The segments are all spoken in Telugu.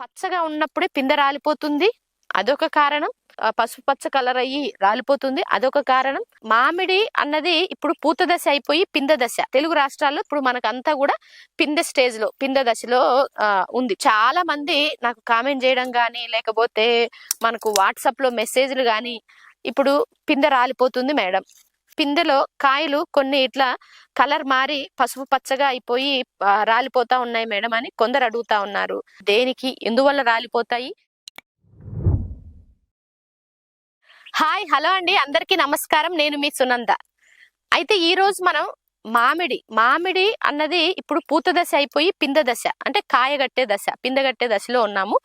పచ్చగా ఉన్నప్పుడే పిందె రాలిపోతుంది, అదొక కారణం. పసుపు పచ్చ కలర్ అయ్యి రాలిపోతుంది, అదొక కారణం. మామిడి అన్నది ఇప్పుడు పూత దశ అయిపోయి పిందె దశ. తెలుగు రాష్ట్రాల్లో ఇప్పుడు మనకంతా కూడా పిందె స్టేజ్ లో, పిందె దశలో ఉంది. చాలా మంది నాకు కామెంట్ చేయడం గానీ, లేకపోతే మనకు వాట్సాప్ లో మెసేజ్లు గానీ, ఇప్పుడు పిందె రాలిపోతుంది మేడం, పిందెలో కాయలు కొన్ని ఇట్లా కలర్ మారి పసుపు పచ్చగా అయిపోయి రాలిపోతా ఉన్నాయి మేడం అని కొందరు అడుగుతా ఉన్నారు. దేనికి, ఎందువల్ల రాలిపోతాయి? హాయ్, హలో అండి, అందరికీ నమస్కారం. నేను మీ సునంద. అయితే ఈ రోజు మనం మామిడి అన్నది ఇప్పుడు పూత దశ అయిపోయి పిందె దశ, అంటే కాయగట్టే దశ, పిందెగట్టే దశలో ఉన్నాము.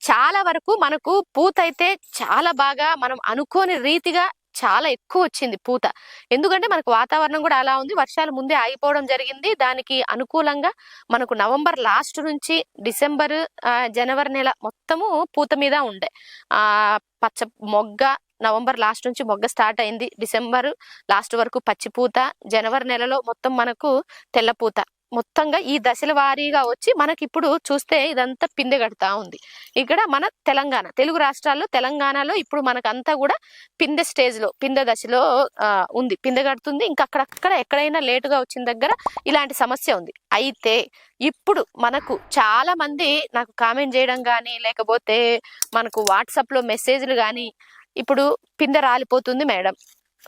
చాలా వరకు మనకు పూత అయితే చాలా బాగా మనం అనుకోని రీతిగా చాలా ఎక్కువ వచ్చింది పూత. ఎందుకంటే మనకు వాతావరణం కూడా అలా ఉంది, వర్షాలు ముందే ఆగిపోవడం జరిగింది. దానికి అనుకూలంగా మనకు నవంబర్ లాస్ట్ నుంచి డిసెంబర్ జనవరి నెల మొత్తము పూత మీద ఉండే పచ్చ మొగ్గ. నవంబర్ లాస్ట్ నుంచి మొగ్గ స్టార్ట్ అయింది, డిసెంబర్ లాస్ట్ వరకు పచ్చిపూత, జనవరి నెలలో మొత్తం మనకు తెల్లపూత. మొత్తంగా ఈ దశల వారీగా వచ్చి మనకి ఇప్పుడు చూస్తే ఇదంతా పిందె కడతా ఉంది. ఇక్కడ మన తెలంగాణ, తెలుగు రాష్ట్రాల్లో, తెలంగాణలో ఇప్పుడు మనకంతా కూడా పిందె స్టేజ్ లో, పిందె దశలో ఉంది, పిందె కడుతుంది. ఇంకా అక్కడక్కడ ఎక్కడైనా లేటుగా వచ్చిన దగ్గర ఇలాంటి సమస్య ఉంది. అయితే ఇప్పుడు మనకు చాలా మంది నాకు కామెంట్ చేయడం గానీ, లేకపోతే మనకు వాట్సాప్ లో మెసేజ్లు గానీ, ఇప్పుడు పిందె రాలిపోతుంది మేడం,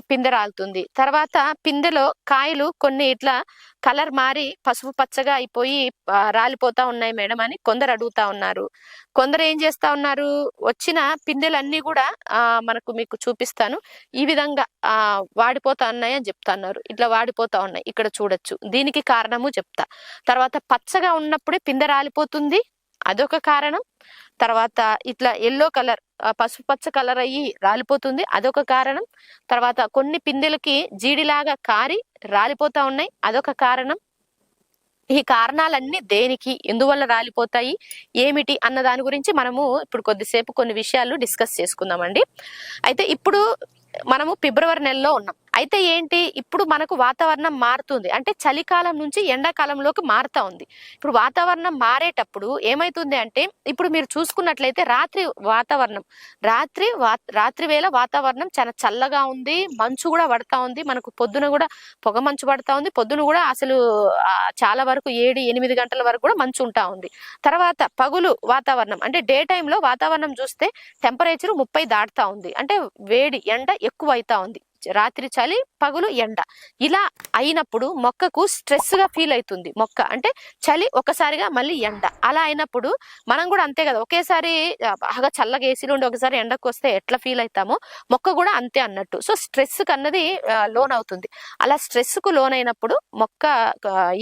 పిందె రాలుతుంది, తర్వాత పిందెలో కాయలు కొన్ని ఇట్లా కలర్ మారి పసుపు పచ్చగా అయిపోయి రాలిపోతా ఉన్నాయి మేడం అని కొందరు అడుగుతా ఉన్నారు. కొందరు ఏం చేస్తా ఉన్నారు, వచ్చిన పిందెలన్నీ కూడా మీకు చూపిస్తాను. ఈ విధంగా వాడిపోతా ఉన్నాయి అని చెప్తా ఉన్నారు. ఇట్లా వాడిపోతా ఉన్నాయి, ఇక్కడ చూడొచ్చు. దీనికి కారణము చెప్తా. తర్వాత పచ్చగా ఉన్నప్పుడే పిందె రాలిపోతుంది, అదొక కారణం. తర్వాత ఇట్లా ఎల్లో కలర్, పసుపు పచ్చ కలర్ అయ్యి రాలిపోతుంది, అదొక కారణం. తర్వాత కొన్ని పిందెలకి జీడిలాగా కారి రాలిపోతా ఉన్నాయి, అదొక కారణం. ఈ కారణాలన్నీ దేనికి, ఎందువల్ల రాలిపోతాయి, ఏమిటి అన్న దాని గురించి మనము ఇప్పుడు కొద్దిసేపు కొన్ని విషయాలు డిస్కస్ చేసుకుందామండి. అయితే ఇప్పుడు మనము ఫిబ్రవరి నెలలో ఉన్నాం. అయితే ఏంటి, ఇప్పుడు మనకు వాతావరణం మారుతుంది, అంటే చలికాలం నుంచి ఎండాకాలంలోకి మారుతా ఉంది. ఇప్పుడు వాతావరణం మారేటప్పుడు ఏమైతుంది అంటే, ఇప్పుడు మీరు చూసుకున్నట్లయితే రాత్రి వేళ వాతావరణం చాలా చల్లగా ఉంది, మంచు కూడా పడతా ఉంది. మనకు పొద్దున కూడా పొగ మంచు పడతా ఉంది, పొద్దున కూడా అసలు చాలా వరకు 7-8 గంటల వరకు కూడా మంచు ఉంటా ఉంది. తర్వాత పగులు వాతావరణం, అంటే డే టైంలో వాతావరణం చూస్తే టెంపరేచర్ 30 దాటుతా ఉంది, అంటే వేడి ఎండ ఎక్కువ అవుతా ఉంది. రాత్రి చలి, పగులు ఎండ, ఇలా అయినప్పుడు మొక్కకు స్ట్రెస్ గా ఫీల్ అవుతుంది. మొక్క అంటే చలి ఒకసారిగా మళ్ళీ ఎండ, అలా అయినప్పుడు మనం కూడా అంతే కదా, ఒకేసారి బాగా చల్లగా ఏసీలో ఉండి ఒకసారి ఎండకు వస్తే ఎట్లా ఫీల్ అవుతామో మొక్క కూడా అంతే అన్నట్టు. సో స్ట్రెస్ కు అన్నది లోన్ అవుతుంది. అలా స్ట్రెస్ కు లోన్ అయినప్పుడు మొక్క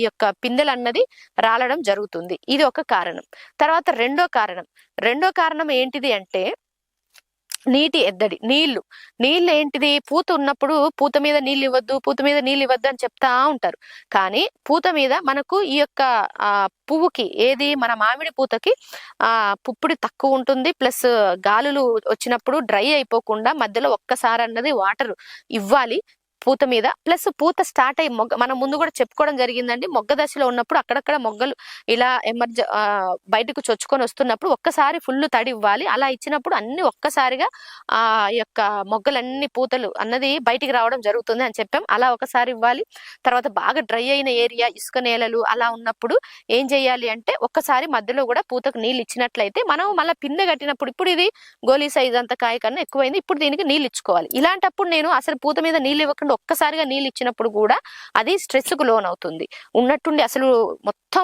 ఈ యొక్క పిందెలు అన్నది రాలడం జరుగుతుంది. ఇది ఒక కారణం. తర్వాత రెండో కారణం ఏంటిది అంటే, నీటి ఎద్దడి, నీళ్లు ఏంటిది, పూత ఉన్నప్పుడు పూత మీద నీళ్ళు ఇవ్వద్దు అని చెప్తా ఉంటారు. కానీ పూత మీద మనకు ఈ యొక్క పువ్వుకి, ఏది మన మామిడి పూతకి పుప్పొడి తక్కువ ఉంటుంది, ప్లస్ గాలులు వచ్చినప్పుడు డ్రై అయిపోకుండా మధ్యలో ఒక్కసారి అన్నది వాటర్ ఇవ్వాలి పూత మీద. ప్లస్ పూత స్టార్ట్ అయ్యి మనం ముందు కూడా చెప్పుకోవడం జరిగిందండి, మొగ్గ దశలో ఉన్నప్పుడు అక్కడక్కడ మొగ్గలు ఇలా బయటకు చొచ్చుకొని వస్తున్నప్పుడు ఒక్కసారి ఫుల్ తడి ఇవ్వాలి. అలా ఇచ్చినప్పుడు అన్ని ఒక్కసారిగా యొక్క మొగ్గలన్నీ పూతలు అన్నది బయటికి రావడం జరుగుతుంది అని చెప్పాం. అలా ఒకసారి ఇవ్వాలి. తర్వాత బాగా డ్రై అయిన ఏరియా, ఇసుక నేలలు అలా ఉన్నప్పుడు ఏం చేయాలి అంటే, ఒక్కసారి మధ్యలో కూడా పూతకు నీళ్ళు ఇచ్చినట్లయితే మనం మళ్ళీ పిందె కట్టినప్పుడు, ఇప్పుడు ఇది గోలీ సైజ్ అంత కాయ కన్నా ఎక్కువైంది, ఇప్పుడు దీనికి నీళ్ళు ఇచ్చుకోవాలి. ఇలాంటప్పుడు నేను అసలు పూత మీద నీళ్ళు ఇవ్వకుండా ఒక్కసారిగా నీళ్ళు ఇచ్చినప్పుడు కూడా అది స్ట్రెస్ కు లోన్ అవుతుంది. ఉన్నట్టుండి అసలు మొత్తం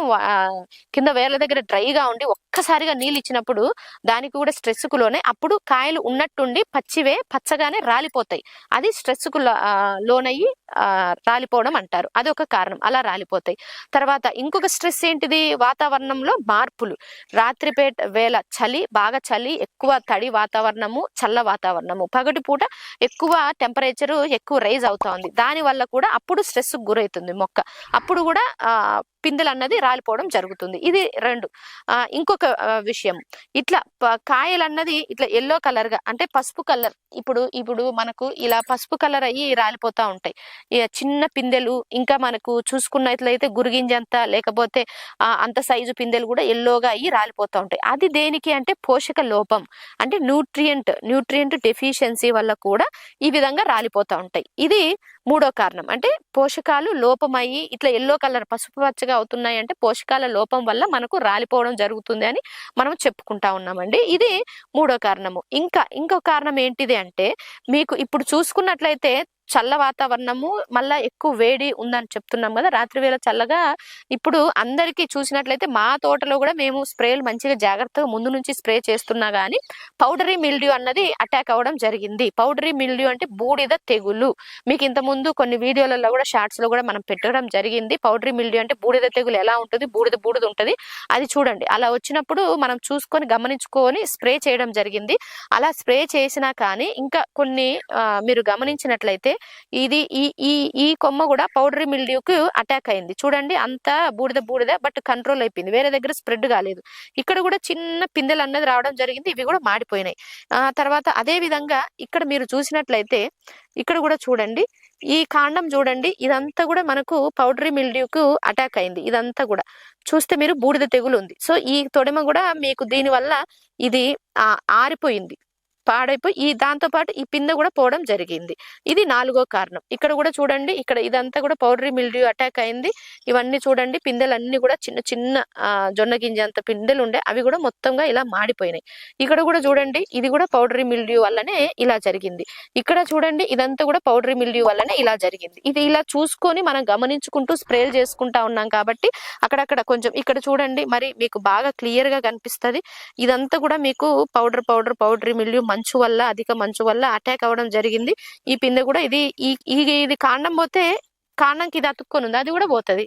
కింద వేర్ల దగ్గర డ్రైగా ఉండి ఒక్కసారిగా నీళ్ళు ఇచ్చినప్పుడు దానికి కూడా స్ట్రెస్ కు లోనే, అప్పుడు కాయలు ఉన్నట్టుండి పచ్చగానే రాలిపోతాయి. అది స్ట్రెస్ కు లోన్ అయ్యి రాలిపోవడం అంటారు. అది ఒక కారణం, అలా రాలిపోతాయి. తర్వాత ఇంకొక స్ట్రెస్ ఏంటిది, వాతావరణంలో మార్పులు. రాత్రిపేట వేళ బాగా చలి, ఎక్కువ తడి వాతావరణము, చల్ల వాతావరణము, పగటిపూట ఎక్కువ టెంపరేచర్ ఎక్కువ రైజ్ అవుతా ఉంది. దాని వల్ల కూడా అప్పుడు స్ట్రెస్ గురవుతుంది మొక్క. అప్పుడు కూడా పిందెలు అన్నది రాలిపోవడం జరుగుతుంది. ఇది 2. ఇంకొక విషయం, ఇట్లా కాయలు అన్నది ఇట్లా ఎల్లో కలర్ గా అంటే పసుపు కలర్, ఇప్పుడు మనకు ఇలా పసుపు కలర్ అయ్యి రాలిపోతా ఉంటాయి చిన్న పిందెలు. ఇంకా మనకు చూసుకున్నట్లయితే గురిగింజంత లేకపోతే అంత సైజు పిందెలు కూడా ఎల్లోగా అయ్యి రాలిపోతా ఉంటాయి. అది దేనికి అంటే పోషక లోపం, అంటే న్యూట్రియంట్ డెఫిషియన్సీ వల్ల కూడా ఈ విధంగా రాలిపోతా ఉంటాయి. ఇది 3వ కారణం. అంటే పోషకాలు లోపమయ్యి ఇట్లా ఎల్లో కలర్ పసుపు పచ్చగా అవుతున్నాయి అంటే పోషకాల లోపం వల్ల మనకు రాలిపోవడం జరుగుతుంది అని మనం చెప్పుకుంటా ఉన్నామండి. ఇది 3వ కారణము. ఇంకో కారణం ఏంటిది అంటే మీకు ఇప్పుడు చూసుకున్నట్లయితే చల్ల వాతావరణము, మళ్ళా ఎక్కువ వేడి ఉందని చెప్తున్నాం కదా, రాత్రి వేళ చల్లగా. ఇప్పుడు అందరికీ చూసినట్లయితే మా తోటలో కూడా మేము స్ప్రేలు మంచిగా జాగ్రత్తగా ముందు నుంచి స్ప్రే చేస్తున్నా గానీ పౌడరీ మిల్డ్యూ అన్నది అటాక్ అవ్వడం జరిగింది. పౌడరీ మిల్డ్యూ అంటే బూడిద తెగులు. మీకు ఇంత ముందు కొన్ని వీడియోలలో కూడా షార్ట్స్ లో కూడా మనం పెట్టడం జరిగింది. పౌడరీ మిల్డ్యూ అంటే బూడిద తెగులు ఎలా ఉంటుంది, బూడిద ఉంటుంది, అది చూడండి. అలా వచ్చినప్పుడు మనం చూసుకొని గమనించుకొని స్ప్రే చేయడం జరిగింది. అలా స్ప్రే చేసినా కానీ ఇంకా కొన్ని మీరు గమనించినట్లయితే ఇది ఈ కొమ్మ కూడా పౌడరీ మిల్డ్యూకి అటాక్ అయింది. చూడండి, అంతా బూడిద బట్ కంట్రోల్ అయిపోయింది, వేరే దగ్గర స్ప్రెడ్ కాలేదు. ఇక్కడ కూడా చిన్న పిందెలు అన్నది రావడం జరిగింది, ఇవి కూడా మాడిపోయినాయి. తర్వాత అదే విధంగా ఇక్కడ మీరు చూసినట్లయితే ఇక్కడ కూడా చూడండి, ఈ కాండం చూడండి, ఇదంతా కూడా మనకు పౌడరీ మిల్డ్యూకు అటాక్ అయింది. ఇదంతా కూడా చూస్తే మీరు బూడిద తెగులు ఉంది. సో ఈ తొడిమ కూడా మీకు దీని వల్ల ఇది ఆరిపోయింది, పాడైపోయి దాంతో పాటు ఈ పిందె కూడా పోవడం జరిగింది. ఇది 4వ కారణం. ఇక్కడ కూడా చూడండి, ఇక్కడ ఇదంతా కూడా పౌడరీ మిల్డ్యూ అటాక్ అయింది. ఇవన్నీ చూడండి, పిందెలన్నీ కూడా చిన్న జొన్న గింజ అంత పిందెలు ఉండే, అవి కూడా మొత్తంగా ఇలా మాడిపోయినాయి. ఇక్కడ కూడా చూడండి, ఇది కూడా పౌడరీ మిల్డ్యూ వల్లనే ఇలా జరిగింది. ఇక్కడ చూడండి, ఇదంతా కూడా పౌడరీ మిల్డ్యూ వల్లనే ఇలా జరిగింది. ఇది ఇలా చూసుకొని మనం గమనించుకుంటూ స్ప్రేలు చేసుకుంటా ఉన్నాం కాబట్టి అక్కడక్కడ కొంచెం ఇక్కడ చూడండి, మరి మీకు బాగా క్లియర్ గా కనిపిస్తుంది. ఇదంతా కూడా మీకు పౌడరీ మిల్డ్యూ మంచు వల్ల, అధిక మంచు వల్ల అటాక్ అవ్వడం జరిగింది. ఈ పిందె కూడా ఇది కాండం పోతే కాండంకి ఇది అతుక్కొని ఉంది, అది కూడా పోతుంది.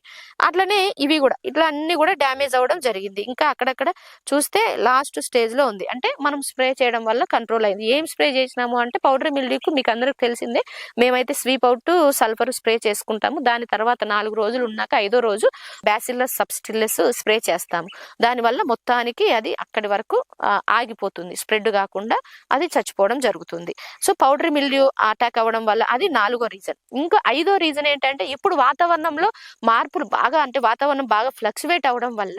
అట్లనే ఇవి కూడా ఇట్లా అన్ని కూడా డ్యామేజ్ అవ్వడం జరిగింది. ఇంకా అక్కడక్కడ చూస్తే లాస్ట్ స్టేజ్ లో ఉంది. అంటే మనం స్ప్రే చేయడం వల్ల కంట్రోల్ అయింది. ఏం స్ప్రే చేసినాము అంటే పౌడరీ మిల్డ్యూకు మీకు అందరికి తెలిసిందే, మేమైతే స్వీప్ అవుట్ సల్ఫర్ స్ప్రే చేసుకుంటాము. దాని తర్వాత 4 రోజులు ఉన్నాక 5వ రోజు బ్యాసిల్లస్ సబ్స్టిల్లస్ స్ప్రే చేస్తాము. దానివల్ల మొత్తానికి అది అక్కడి వరకు ఆగిపోతుంది, స్ప్రెడ్ కాకుండా అది చచ్చిపోవడం జరుగుతుంది. సో పౌడరీ మిల్డ్యూ అటాక్ అవ్వడం వల్ల అది 4వ రీజన్. ఇంకా 5వ రీజన్ ఏంటంటే ఇప్పుడు వాతావరణంలో మార్పులు బాగా, అంటే వాతావరణం బాగా ఫ్లక్చువేట్ అవడం వల్ల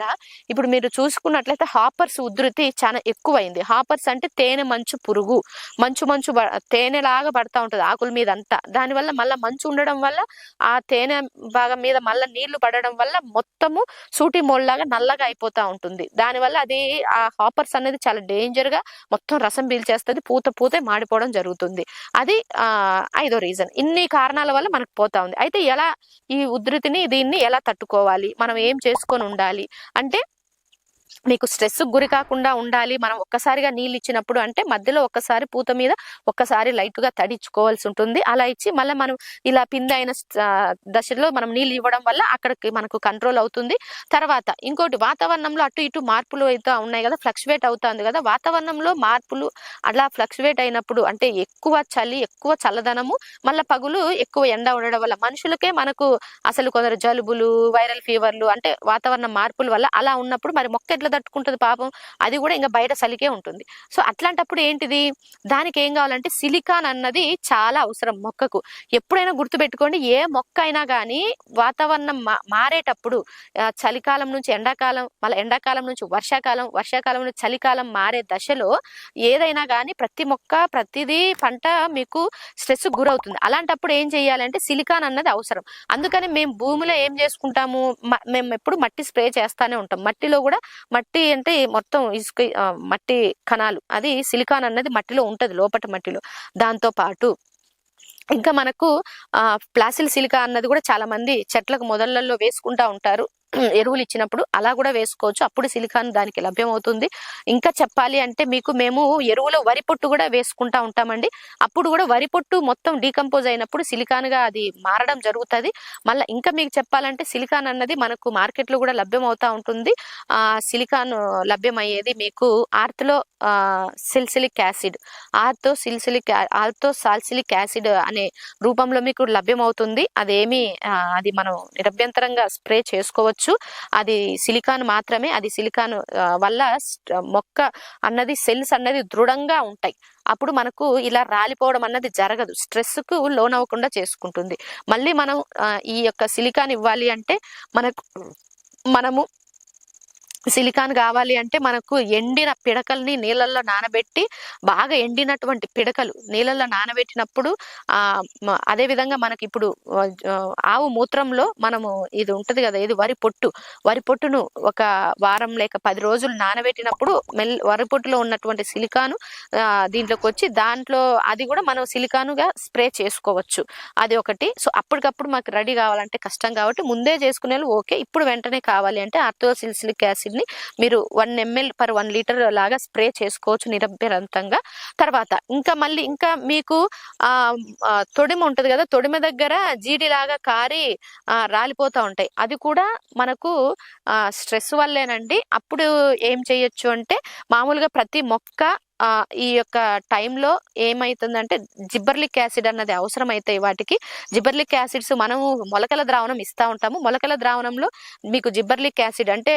ఇప్పుడు మీరు చూసుకున్నట్లయితే హాపర్స్ ఉధృతి చాలా ఎక్కువైంది. హాపర్స్ అంటే తేనె మంచు పురుగు, మంచు తేనెలాగా పడతా ఉంటుంది ఆకుల మీద అంతా. దానివల్ల మళ్ళీ మంచు ఉండడం వల్ల ఆ తేనె భాగం మీద మళ్ళీ నీళ్లు పడడం వల్ల మొత్తము సూటి మోల్లాగా నల్లగా అయిపోతా ఉంటుంది. దానివల్ల అది ఆ హాపర్స్ అనేది చాలా డేంజర్ గా మొత్తం రసం పీల్చేస్తుంది, పూతే మాడిపోవడం జరుగుతుంది. అది 5వ రీజన్. ఇన్ని కారణాల వల్ల మనకు పోతా ఉంది. అయితే ఎలా ఈ ఉధృతిని దీన్ని ఎలా తట్టుకోవాలి, మనం ఏం చేసుకొని ఉండాలి అంటే, మీకు స్ట్రెస్ గురి కాకుండా ఉండాలి. మనం ఒక్కసారిగా నీళ్ళు ఇచ్చినప్పుడు అంటే మధ్యలో ఒక్కసారి పూత మీద ఒక్కసారి లైట్ గా తడిచుకోవాల్సి ఉంటుంది. అలా ఇచ్చి మళ్ళీ మనం ఇలా పిందె అయిన దశలో మనం నీళ్ళు ఇవ్వడం వల్ల అక్కడికి మనకు కంట్రోల్ అవుతుంది. తర్వాత ఇంకోటి, వాతావరణంలో అటు ఇటు మార్పులు అయితే ఉన్నాయి కదా, ఫ్లక్చువేట్ అవుతుంది కదా, వాతావరణంలో మార్పులు అలా ఫ్లక్చువేట్ అయినప్పుడు అంటే ఎక్కువ చలి, ఎక్కువ చల్లదనము, మళ్ళీ పగులు ఎక్కువ ఎండ ఉండడం వల్ల మనుషులకే మనకు అసలు కొందరు జలుబులు, వైరల్ ఫీవర్లు అంటే వాతావరణ మార్పుల వల్ల అలా ఉన్నప్పుడు మరి మొక్క ఎట్లా తట్టుకుంటుంది పాపం, అది కూడా ఇంకా బయట చలికే ఉంటుంది. సో అట్లాంటప్పుడు ఏంటిది, దానికి ఏం కావాలంటే సిలికాన్ అన్నది చాలా అవసరం మొక్కకు. ఎప్పుడైనా గుర్తుపెట్టుకోండి, ఏ మొక్క అయినా కానీ వాతావరణం మారేటప్పుడు చలికాలం నుంచి ఎండాకాలం, మళ్ళీ ఎండాకాలం నుంచి వర్షాకాలం నుంచి చలికాలం మారే దశలో ఏదైనా కానీ ప్రతి మొక్క ప్రతిదీ పంట మీకు స్ట్రెస్ గురవుతుంది. అలాంటప్పుడు ఏం చేయాలంటే సిలికాన్ అన్నది అవసరం. అందుకని మేము భూమిలో ఏం చేసుకుంటాము, మేము ఎప్పుడు మట్టి స్ప్రే చేస్తానే ఉంటాం. మట్టిలో కూడా, మట్టి అంటే మొత్తం ఇసుక మట్టి కణాలు, అది సిలికాన్ అన్నది మట్టిలో ఉంటది, లోపట మట్టిలో. దాంతో పాటు ఇంకా మనకు ప్లాసిల్ సిలికా అన్నది కూడా చాలా మంది చెట్లకు మొదళ్లలో వేసుకుంటా ఉంటారు ఎరువులు ఇచ్చినప్పుడు, అలా కూడా వేసుకోవచ్చు. అప్పుడు సిలికాన్ దానికి లభ్యమవుతుంది. ఇంకా చెప్పాలి అంటే మేము ఎరువులో వరి పొట్టు కూడా వేసుకుంటా ఉంటామండి. అప్పుడు కూడా వరి పొట్టు మొత్తం డీకంపోజ్ అయినప్పుడు సిలికాన్ గా అది మారడం జరుగుతుంది. మళ్ళీ ఇంకా మీకు చెప్పాలంటే సిలికాన్ అన్నది మనకు మార్కెట్ లో కూడా లభ్యమవుతా ఉంటుంది. సిలికాన్ లభ్యమయ్యేది మీకు ఆర్త్లో సిల్సిలిక్ యాసిడ్, ఆర్థో సాల్సిలిక్ యాసిడ్ అనే రూపంలో మీకు లభ్యమవుతుంది. అది మనం నిరభ్యంతరంగా స్ప్రే చేసుకోవచ్చు. చేసుకోవచ్చు. అది సిలికాన్ మాత్రమే. అది సిలికాన్ వల్ల మొక్క అన్నది సెల్స్ అన్నది దృఢంగా ఉంటాయి. అప్పుడు మనకు ఇలా రాలిపోవడం అన్నది జరగదు. స్ట్రెస్ కు లోనవ్వకుండా చేసుకుంటుంది. మళ్ళీ మనం ఈ యొక్క సిలికాన్ ఇవ్వాలి అంటే మనము సిలికాన్ కావాలి అంటే మనకు ఎండిన పిడకల్ని నీళ్ళల్లో నానబెట్టి, బాగా ఎండినటువంటి పిడకలు నీళ్ళల్లో నానబెట్టినప్పుడు అదే విధంగా మనకి ఇప్పుడు ఆవు మూత్రంలో మనము ఇది ఉంటది కదా, ఇది వరి పొట్టును ఒక వారం లేక 10 రోజులు నానబెట్టినప్పుడు వరి పొట్టులో ఉన్నటువంటి సిలికాను దీంట్లోకి వచ్చి దాంట్లో అది కూడా మనం సిలికానుగా స్ప్రే చేసుకోవచ్చు. అది ఒకటి. సో అప్పటికప్పుడు మాకు రెడీ కావాలంటే కష్టం కాబట్టి ముందే చేసుకునే ఓకే. ఇప్పుడు వెంటనే కావాలి అంటే ఆర్థోసిలిసిలిక్ యాసిడ్ ని మీరు 1 ml per 1 లీటర్ లాగా స్ప్రే చేసుకోవచ్చు నిరభ్యంతరంగా. తర్వాత ఇంకా మీకు తొడిమ ఉంటది కదా, తొడిమ దగ్గర జీడి లాగా కారి రాలిపోతా ఉంటాయి. అది కూడా మనకు స్ట్రెస్ వల్లేనండి. అప్పుడు ఏం చేయొచ్చు అంటే మామూలుగా ప్రతి మొక్క ఈ యొక్క టైంలో ఏమైతుందంటే జిబ్బర్లిక్ యాసిడ్ అన్నది అవసరం అవుతాయి వాటికి. జిబ్బర్లిక్ యాసిడ్స్ మనము మొలకల ద్రావణం ఇస్తా ఉంటాము. మొలకల ద్రావణంలో మీకు జిబ్బర్లిక్ యాసిడ్ అంటే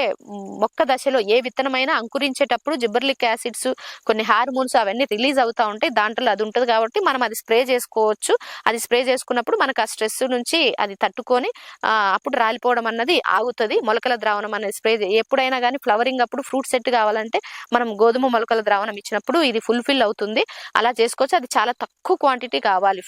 మొక్క దశలో ఏ విత్తనమైనా అంకురించేటప్పుడు జిబ్బర్లిక్ యాసిడ్స్ కొన్ని హార్మోన్స్ అవన్నీ రిలీజ్ అవుతా ఉంటాయి. దాంట్లో అది ఉంటుంది కాబట్టి మనం అది స్ప్రే చేసుకోవచ్చు. అది స్ప్రే చేసుకున్నప్పుడు మనకు ఆ స్ట్రెస్ నుంచి అది తట్టుకొని అప్పుడు రాలిపోవడం అన్నది ఆగుతుంది. మొలకల ద్రావణం అనేది స్ప్రే ఎప్పుడైనా కానీ ఫ్లవరింగ్ అప్పుడు ఫ్రూట్ సెట్ కావాలంటే మనం గోధుమ మొలకల ద్రావణం ఇచ్చినప్పుడు ఇది ఫుల్ఫిల్ అవుతుంది. అలా చేసుకోవచ్చు. అది చాలా తక్కువ క్వాంటిటీ కావాలి.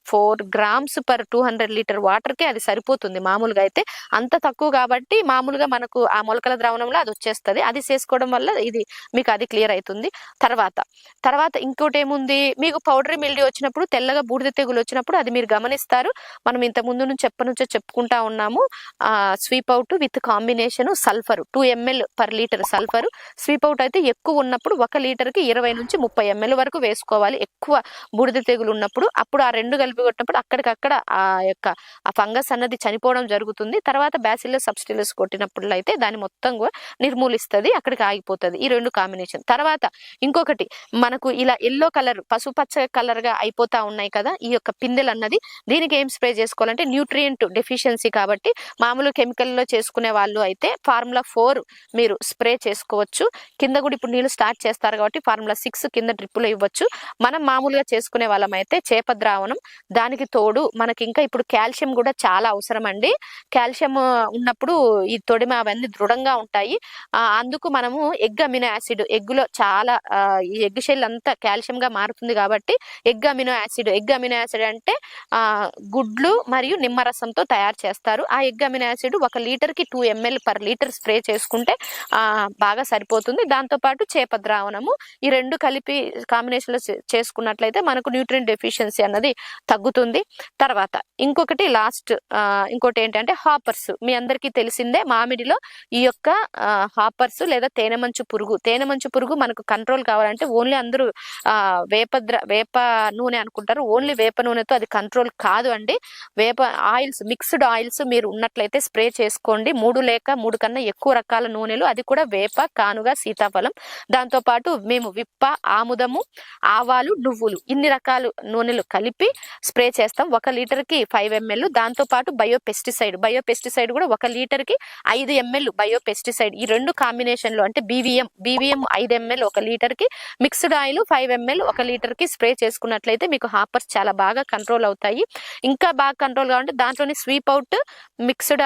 4 grams per 200 లీటర్ వాటర్కి అది సరిపోతుంది మామూలుగా అయితే. అంత తక్కువ కాబట్టి మామూలుగా మనకు ఆ మొలకల ద్రావణంలో అది వచ్చేస్తుంది. అది చేసుకోవడం వల్ల ఇది మీకు అది క్లియర్ అవుతుంది. తర్వాత ఇంకోటి ఏముంది, మీకు పౌడరీ మిల్డీ వచ్చినప్పుడు, తెల్లగా బూడిద తెగులు వచ్చినప్పుడు అది మీరు గమనిస్తారు. మనం ఇంత ముందు నుంచి చెప్పుకుంటా ఉన్నాము. Sweep out with combination sulphur 2 ml per litre sulphur. Sweep out అయితే ఎక్కువ ఉన్నప్పుడు 1 లీటర్కి 20 నుంచి 30 ml వరకు వేసుకోవాలి. ఎక్కువ బూడిద తెగులు ఉన్నప్పుడు అప్పుడు ఆ రెండు కలిపి కొట్టినప్పుడు అక్కడికక్కడ ఆ ఫంగస్ అన్నది చనిపోవడం జరుగుతుంది. తర్వాత బ్యాసిల్లస్ సబ్టిలిస్ కొట్టినప్పుడు అయితే దాన్ని మొత్తం నిర్మూలిస్తుంది, అక్కడికి ఆగిపోతుంది. ఈ రెండు కాంబినేషన్. తర్వాత ఇంకొకటి మనకు ఇలా ఎల్లో కలర్ పసుపచ్చ కలర్ గా అయిపోతా ఉన్నాయి కదా ఈ యొక్క పిందెలు అన్నది, దీనికి ఏం స్ప్రే చేసుకోవాలంటే న్యూట్రియంట్ డెఫిషియన్సీ కాబట్టి మామూలు కెమికల్లో చేసుకునే వాళ్ళు అయితే ఫార్ములా 4 మీరు స్ప్రే చేసుకోవచ్చు. కింద కూడా ఇప్పుడు నీళ్ళు స్టార్ట్ చేస్తారు కాబట్టి ఫార్ములా 6 కింద డ్రిప్పులో ఇవ్వచ్చు. మనం మామూలుగా చేసుకునే వాళ్ళం అయితే చేప ద్రావణం, దానికి తోడు మనకి ఇంకా ఇప్పుడు కాల్షియం కూడా చాలా అవసరం అండి. కాల్షియం ఉన్నప్పుడు ఈ తొడిమ అవన్నీ దృఢంగా ఉంటాయి. అందుకు మనము ఎగ్ అమినో యాసిడ్, ఎగ్గులో చాలా ఈ ఎగ్ షెల్ అంతా కాల్షియం గా మారుతుంది కాబట్టి ఎగ్ అమినో యాసిడ్ అంటే గుడ్లు మరియు నిమ్మరసంతో తయారు చేస్తారు. ఆ ఎగ్ అమినో యాసిడ్ 1 లీటర్కి 2 ml per లీటర్ స్ప్రే చేసుకుంటే బాగా సరిపోతుంది. దాంతో పాటు చేప ద్రావణము, ఈ రెండు కలిపి కాంబినేషన్ లో చేసుకున్నట్లయితే మనకు న్యూట్రియంట్ డెఫిషియన్సీ అన్నది తగ్గుతుంది. తర్వాత ఇంకోటి ఏంటంటే హాపర్స్. మీ అందరికీ తెలిసిందే, మామిడిలో ఈ యొక్క హాపర్స్ లేదా తేనెమంచు పురుగు మనకు కంట్రోల్ కావాలంటే ఓన్లీ అందరూ వేప నూనె అనుకుంటారు. ఓన్లీ వేప నూనెతో అది కంట్రోల్ కాదు అండి. వేప ఆయిల్స్, మిక్స్డ్ ఆయిల్స్ మీరు ఉన్నట్లయితే స్ప్రే చేసుకోండి. 3 లేక 3 కన్నా ఎక్కువ రకాల నూనెలు, అది కూడా వేప, కానుగ, సీతాఫలం. దాంతో పాటు మేము విప్ప, ఆముదము, ఆవాలు, నువ్వులు ఇన్ని రకాల నూనెలు కలిపి స్ప్రే చేస్తాం. 1 లీటర్కి 5 ml. దాంతో పాటు బయోపెస్టిసైడ్ కూడా 1 లీటర్కి 5 ml బయోపెస్టిసైడ్. ఈ రెండు కాంబినేషన్ లో అంటే బీవీఎం 5 ml 1 లీటర్కి, మిక్స్డ్ ఆయిల్ 5 ml 1 లీటర్కి స్ప్రే చేసుకున్నట్లయితే మీకు హాపర్స్ చాలా బాగా కంట్రోల్ అవుతాయి. ఇంకా బాగా కంట్రోల్ కావాలంటే దాంట్లోని స్వీప్ అవుట్ మిక్స్డ్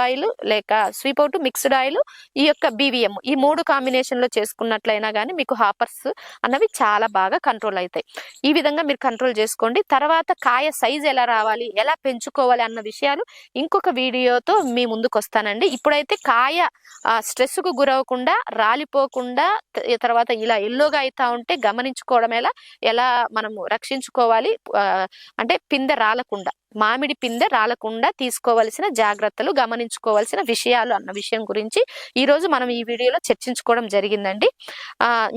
ఆయిల్ ఈ యొక్క బీవీఎం, ఈ 3 కాంబినేషన్ లో చేసుకున్నట్లయినా కానీ మీకు హాపర్స్ అన్నవి చాలా బాగా కంట్రోల్ అవుతాయి. ఈ విధంగా మీరు కంట్రోల్ చేసుకోండి. తర్వాత కాయ సైజ్ ఎలా రావాలి, ఎలా పెంచుకోవాలి అన్న విషయాలు ఇంకొక వీడియోతో మీ ముందుకు వస్తానండి. ఇప్పుడైతే కాయ స్ట్రెస్ కు గురవకుండా, రాలిపోకుండా, తర్వాత ఇలా ఎల్లోగా అవుతా ఉంటే గమనించుకోవడం ఎలా మనము రక్షించుకోవాలి అంటే పిందె రాలకుండా, మామిడి పిందె రాలకుండా తీసుకోవాల్సిన జాగ్రత్తలు, గమనించుకోవాల్సిన విషయాలు అన్న విషయం గురించి ఈ రోజు మనం ఈ వీడియోలో చర్చించుకోవడం జరిగిందండి.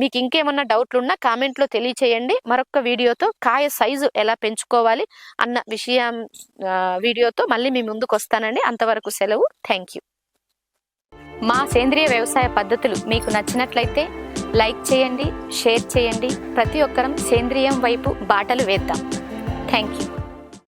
మీకు ఇంకేమన్నా డౌట్లు ఉన్నా కామెంట్ లో తెలియచేయండి. మరొక వీడియోతో కాయ సైజు ఎలా పెంచుకోవాలి అన్న విషయం వీడియోతో మళ్ళీ మీ ముందుకు వస్తానండి. అంతవరకు సెలవు. Thank you. మా సేంద్రియ వ్యవసాయ పద్ధతులు మీకు నచ్చినట్లయితే లైక్ చేయండి, షేర్ చేయండి. ప్రతి ఒక్కరం సేంద్రియం వైపు బాటలు వేద్దాం. Thank you.